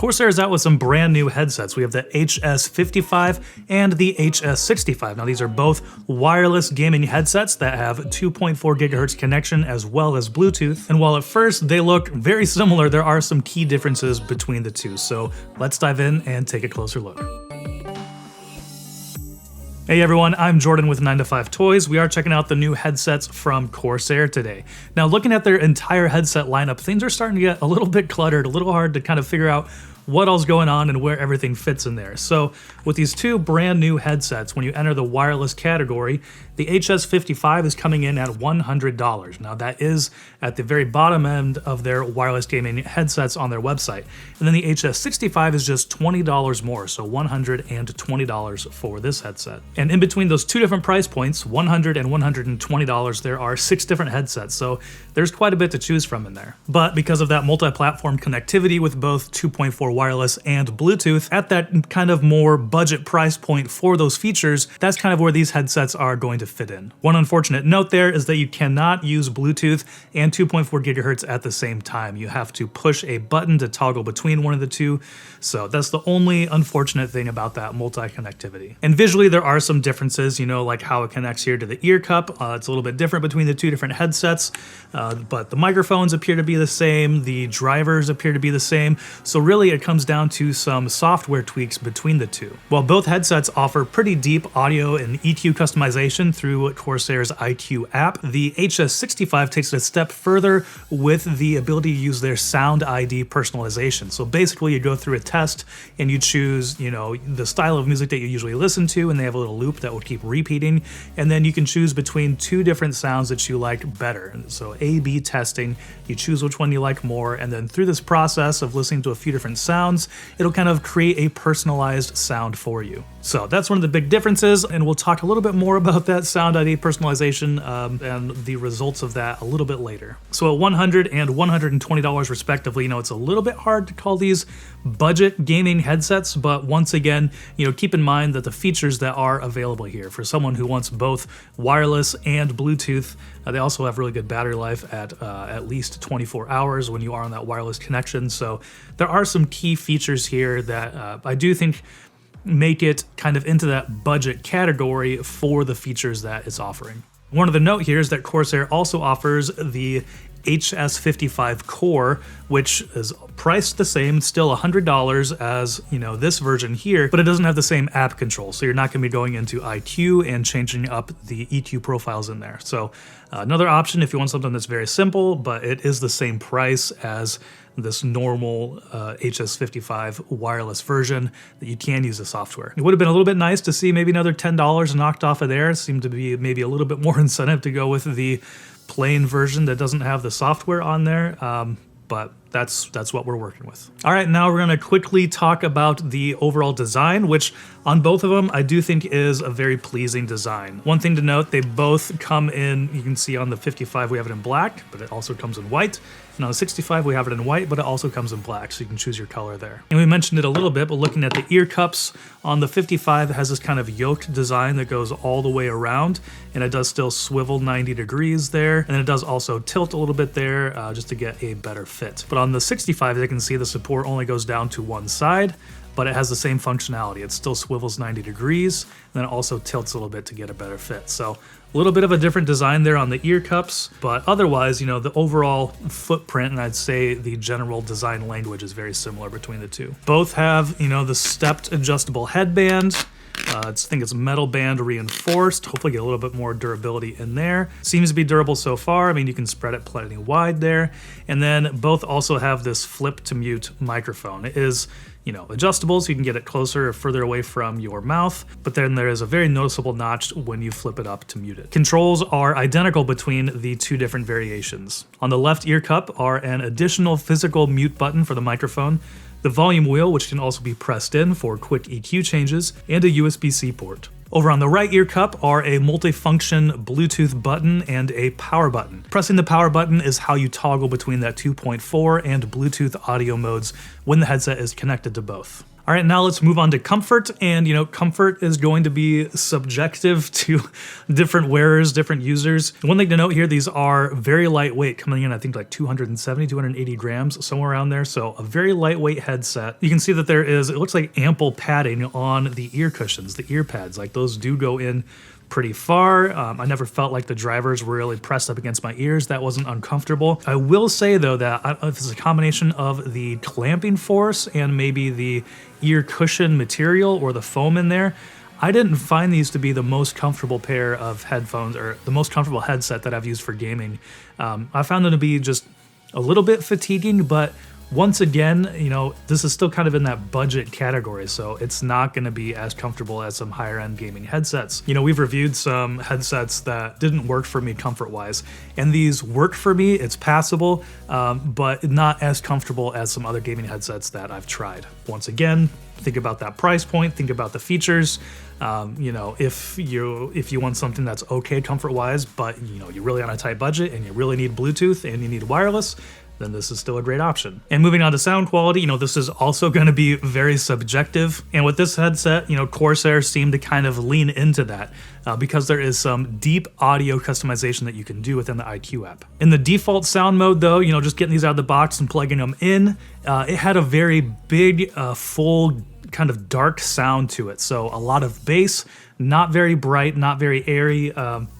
Corsair is out with some brand new headsets. We have the HS55 and the HS65. Now these are both wireless gaming headsets that have 2.4 gigahertz connection as well as Bluetooth. And while at first they look very similar, there are some key differences between the two. So let's dive in and take a closer look. Hey everyone, I'm Jordan with 9 to 5 Toys. We are checking out the new headsets from Corsair today. Now looking at their entire headset lineup, things are starting to get a little bit cluttered, a little hard to kind of figure out what all's going on and where everything fits in there. So with these two brand new headsets, when you enter the wireless category, the HS55 is coming in at $100. Now that is at the very bottom end of their wireless gaming headsets on their website. And then the HS65 is just $20 more, so $120 for this headset. And in between those two different price points, $100 and $120, there are 6 different headsets, so there's quite a bit to choose from in there. But because of that multi-platform connectivity with both 2.4 wireless and Bluetooth, at that kind of more budget price point for those features, that's kind of where these headsets are going to fit in. One unfortunate note there is that you cannot use Bluetooth and 2.4 gigahertz at the same time. You have to push a button to toggle between one of the two, so that's the only unfortunate thing about that multi-connectivity. And visually there are some differences, you know, like how it connects here to the ear cup. It's a little bit different between the two different headsets, but the microphones appear to be the same, the drivers appear to be the same, so really it comes down to some software tweaks between the two. While both headsets offer pretty deep audio and EQ customization through Corsair's IQ app, the HS65 takes it a step further with the ability to use their Sound ID personalization. So basically you go through a test and you choose, you know, the style of music that you usually listen to, and they have a little loop that will keep repeating, and then you can choose between 2 different sounds that you like better. So A/B testing, you choose which one you like more, and then through this process of listening to a few different sounds, it'll kind of create a personalized sound for you. So that's one of the big differences, and we'll talk a little bit more about that Sound ID personalization and the results of that a little bit later. So at $100 and $120 respectively, you know, it's a little bit hard to call these budget gaming headsets, but once again, you know, keep in mind that the features that are available here for someone who wants both wireless and Bluetooth, they also have really good battery life at least 24 hours when you are on that wireless connection. So there are some key features here that I do think make it kind of into that budget category for the features that it's offering. One of the note here is that Corsair also offers the HS55 Core, which is priced the same, still $100 as, you know, this version here, but it doesn't have the same app control. So you're not going to be going into IQ and changing up the EQ profiles in there. So another option if you want something that's very simple, but it is the same price as this normal HS55 wireless version, that you can use the software. It would have been a little bit nice to see maybe another $10 knocked off of there. It seemed to be maybe a little bit more incentive to go with the plain version that doesn't have the software on there, but that's what we're working with. All right, now we're gonna quickly talk about the overall design, which on both of them I do think is a very pleasing design. One thing to note, they both come in, you can see on the 55 we have it in black, but it also comes in white. And on the 65 we have it in white, but it also comes in black, so you can choose your color there. And we mentioned it a little bit, but looking at the ear cups, on the 55 it has this kind of yoked design that goes all the way around, and it does still swivel 90 degrees there, and then it does also tilt a little bit there just to get a better fit. But on the 65, as you can see, the support only goes down to one side, but it has the same functionality. It still swivels 90 degrees, and then it also tilts a little bit to get a better fit. So a little bit of a different design there on the ear cups, but otherwise, you know, the overall footprint, and I'd say the general design language is very similar between the two. Both have, you know, the stepped adjustable headband. I think it's metal band reinforced, hopefully get a little bit more durability in there. Seems to be durable so far. I mean, you can spread it plenty wide there. And then both also have this flip to mute microphone. It is, you know, adjustable, so you can get it closer or further away from your mouth, but then there is a very noticeable notch when you flip it up to mute it. Controls are identical between the two different variations. On the left ear cup are an additional physical mute button for the microphone, the volume wheel, which can also be pressed in for quick EQ changes, and a USB-C port. Over on the right ear cup are a multifunction Bluetooth button and a power button. Pressing the power button is how you toggle between that 2.4 and Bluetooth audio modes when the headset is connected to both. All right, now let's move on to comfort. And, comfort is going to be subjective to different wearers, different users. One thing to note here, these are very lightweight, coming in, I think, like 270, 280 grams, somewhere around there. So a very lightweight headset. You can see that there is, it looks like ample padding on the ear cushions, the ear pads. Like those do go in pretty far. I never felt like the drivers were really pressed up against my ears. That wasn't uncomfortable. I will say though that if it's a combination of the clamping force and maybe the ear cushion material or the foam in there, I didn't find these to be the most comfortable pair of headphones or the most comfortable headset that I've used for gaming. I found them to be just a little bit fatiguing, but once again, this is still kind of in that budget category, so it's not going to be as comfortable as some higher end gaming headsets. We've reviewed some headsets that didn't work for me comfort wise, and these work for me. It's passable, but not as comfortable as some other gaming headsets that I've tried. Once again, think about that price point, think about the features. If you want something that's okay comfort wise, but you're really on a tight budget and you really need Bluetooth and you need wireless, then this is still a great option. And moving on to sound quality, this is also going to be very subjective. And with this headset, Corsair seemed to kind of lean into that because there is some deep audio customization that you can do within the IQ app. In the default sound mode though, just getting these out of the box and plugging them in, it had a very big, full kind of dark sound to it. So a lot of bass, not very bright, not very airy,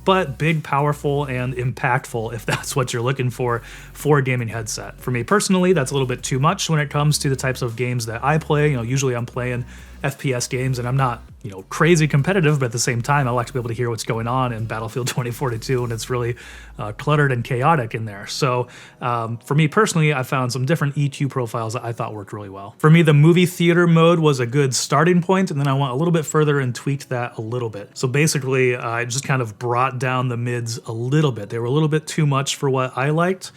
but big, powerful, and impactful if that's what you're looking for a gaming headset. For me personally, that's a little bit too much when it comes to the types of games that I play. Usually I'm playing FPS games and I'm not, crazy competitive, but at the same time, I like to be able to hear what's going on in Battlefield 2042, and it's really cluttered and chaotic in there. So for me personally, I found some different EQ profiles that I thought worked really well. For me, the movie theater mode was a good starting point, and then I went a little bit further and tweaked that a little bit. So basically, I just kind of brought down the mids a little bit. They were a little bit too much for what I liked.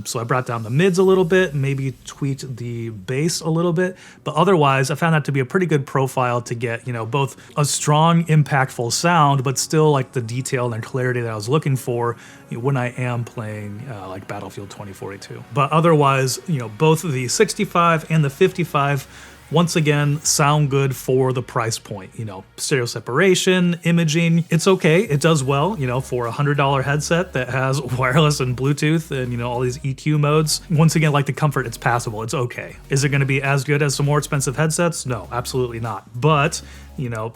So I brought down the mids a little bit, maybe tweaked the bass a little bit, but otherwise I found that to be a pretty good profile to get, both a strong, impactful sound, but still like the detail and clarity that I was looking for when I am playing like Battlefield 2042. But otherwise, both the 65 and the 55 once again, sound good for the price point. Stereo separation, imaging, it's okay. It does well, for a $100 headset that has wireless and Bluetooth and, all these EQ modes. Once again, like the comfort, it's passable. It's okay. Is it going to be as good as some more expensive headsets? No, absolutely not. But,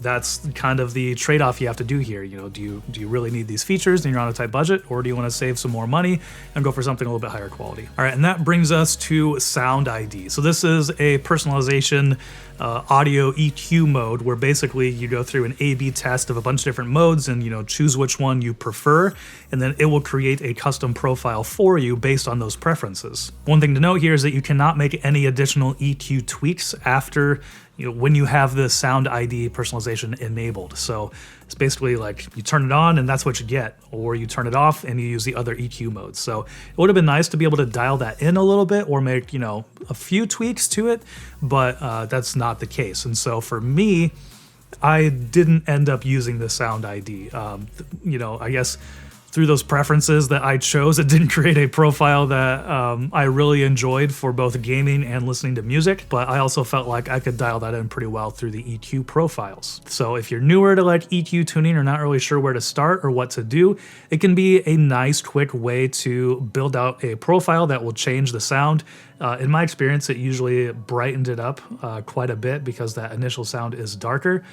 that's kind of the trade-off you have to do here. Do you really need these features and you're on a tight budget, or do you want to save some more money and go for something a little bit higher quality? All right, and that brings us to Sound ID. So this is a personalization audio EQ mode where basically you go through an A/B test of a bunch of different modes and choose which one you prefer, and then it will create a custom profile for you based on those preferences. One thing to note here is that you cannot make any additional EQ tweaks after when you have the Sound ID personalization enabled. So it's basically like you turn it on and that's what you get, or you turn it off and you use the other EQ modes. So it would have been nice to be able to dial that in a little bit or make, a few tweaks to it, but that's not the case. And so for me, I didn't end up using the Sound ID. I guess through those preferences that I chose, it didn't create a profile that I really enjoyed for both gaming and listening to music, but I also felt like I could dial that in pretty well through the EQ profiles. So if you're newer to like EQ tuning or not really sure where to start or what to do, it can be a nice quick way to build out a profile that will change the sound. In my experience, it usually brightened it up quite a bit because that initial sound is darker.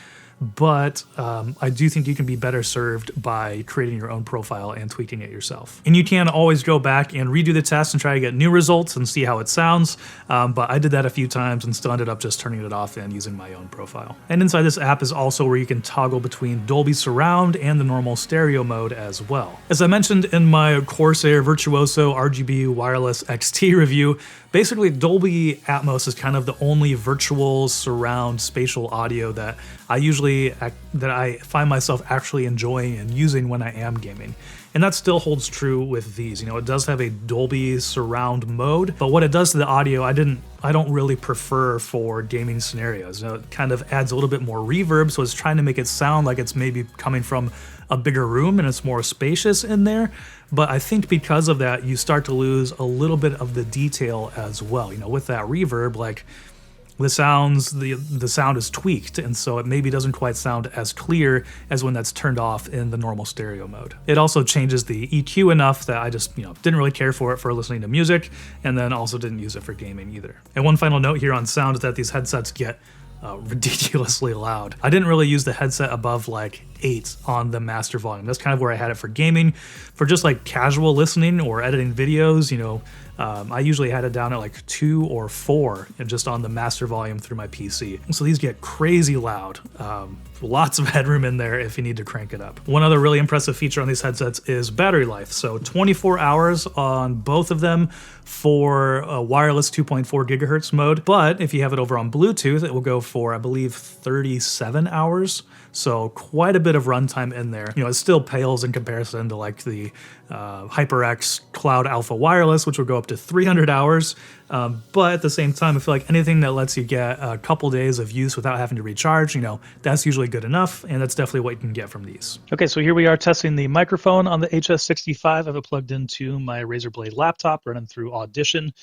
But I do think you can be better served by creating your own profile and tweaking it yourself. And you can always go back and redo the test and try to get new results and see how it sounds. But I did that a few times and still ended up just turning it off and using my own profile. And inside this app is also where you can toggle between Dolby Surround and the normal stereo mode as well. As I mentioned in my Corsair Virtuoso RGB Wireless XT review, basically Dolby Atmos is kind of the only virtual surround spatial audio that I find myself actually enjoying and using when I am gaming. And that still holds true with these. It does have a Dolby surround mode, but what it does to the audio, I don't really prefer for gaming scenarios. It kind of adds a little bit more reverb, so it's trying to make it sound like it's maybe coming from a bigger room and it's more spacious in there. But I think because of that, you start to lose a little bit of the detail as well. With that reverb, like the sound is tweaked, and so it maybe doesn't quite sound as clear as when that's turned off in the normal stereo mode. It also changes the EQ enough that I just didn't really care for it for listening to music, and then also didn't use it for gaming either. And one final note here on sound is that these headsets get ridiculously loud. I didn't really use the headset above like 8 on the master volume. That's kind of where I had it for gaming. For just like casual listening or editing videos, I usually had it down at like 2 or 4 and just on the master volume through my PC. So these get crazy loud. Lots of headroom in there if you need to crank it up. One other really impressive feature on these headsets is battery life. So 24 hours on both of them for a wireless 2.4 gigahertz mode. But if you have it over on Bluetooth, it will go for, I believe, 37 hours. So quite a bit of runtime in there. It still pales in comparison to like the HyperX Cloud Alpha Wireless, which will go up to 300 hours. But at the same time, I feel like anything that lets you get a couple days of use without having to recharge, that's usually good enough. And that's definitely what you can get from these. Okay, so here we are testing the microphone on the HS65. I have it plugged into my Razer Blade laptop running through Audition.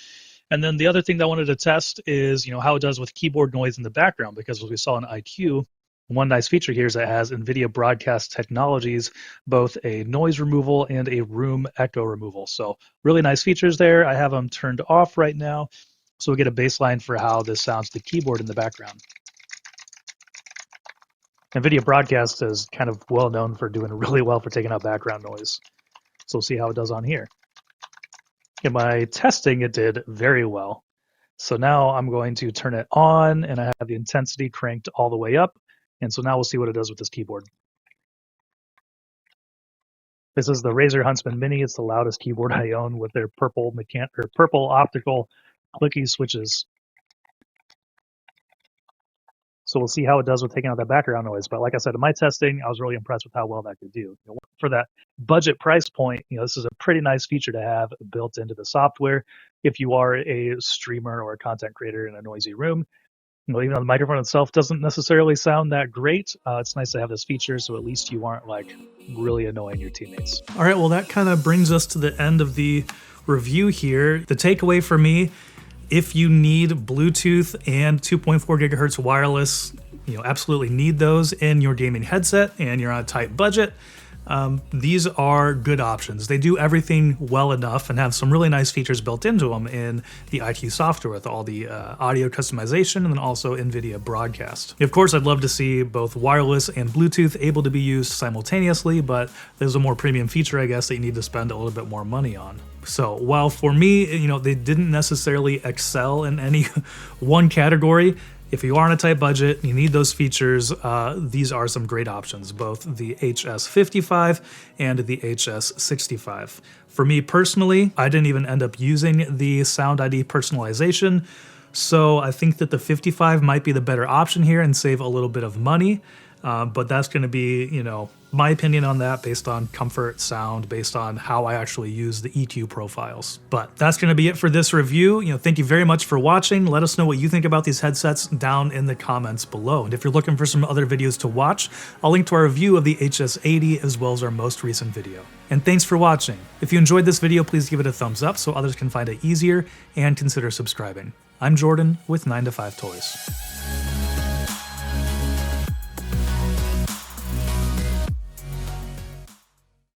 And then the other thing that I wanted to test is, how it does with keyboard noise in the background, because as we saw in IQ, one nice feature here is it has NVIDIA Broadcast Technologies, both a noise removal and a room echo removal. So really nice features there. I have them turned off right now, so we get a baseline for how this sounds to the keyboard in the background. NVIDIA Broadcast is kind of well known for doing really well for taking out background noise. So we'll see how it does on here. In my testing, it did very well. So now I'm going to turn it on, and I have the intensity cranked all the way up. And so now we'll see what it does with this keyboard. This is the Razer Huntsman Mini. It's the loudest keyboard I own with their purple optical clicky switches. So we'll see how it does with taking out that background noise. But like I said, in my testing, I was really impressed with how well that could do. For that budget price point, this is a pretty nice feature to have built into the software. If you are a streamer or a content creator in a noisy room, even though the microphone itself doesn't necessarily sound that great, it's nice to have this feature so at least you aren't like really annoying your teammates. All right, well, that kind of brings us to the end of the review here. The takeaway for me, if you need Bluetooth and 2.4 gigahertz wireless, absolutely need those in your gaming headset and you're on a tight budget. These are good options. They do everything well enough and have some really nice features built into them in the IQ software with all the audio customization and then also NVIDIA Broadcast. Of course, I'd love to see both wireless and Bluetooth able to be used simultaneously, but there's a more premium feature, I guess, that you need to spend a little bit more money on. So while for me, they didn't necessarily excel in any one category, if you are on a tight budget, you need those features, these are some great options, both the HS55 and the HS65. For me personally, I didn't even end up using the Sound ID personalization, so I think that the 55 might be the better option here and save a little bit of money, but that's going to be, my opinion on that based on comfort, sound, based on how I actually use the EQ profiles. But that's going to be it for this review. Thank you very much for watching. Let us know what you think about these headsets down in the comments below. And if you're looking for some other videos to watch, I'll link to our review of the HS80 as well as our most recent video. And thanks for watching. If you enjoyed this video, please give it a thumbs up so others can find it easier and consider subscribing. I'm Jordan with 9to5 Toys.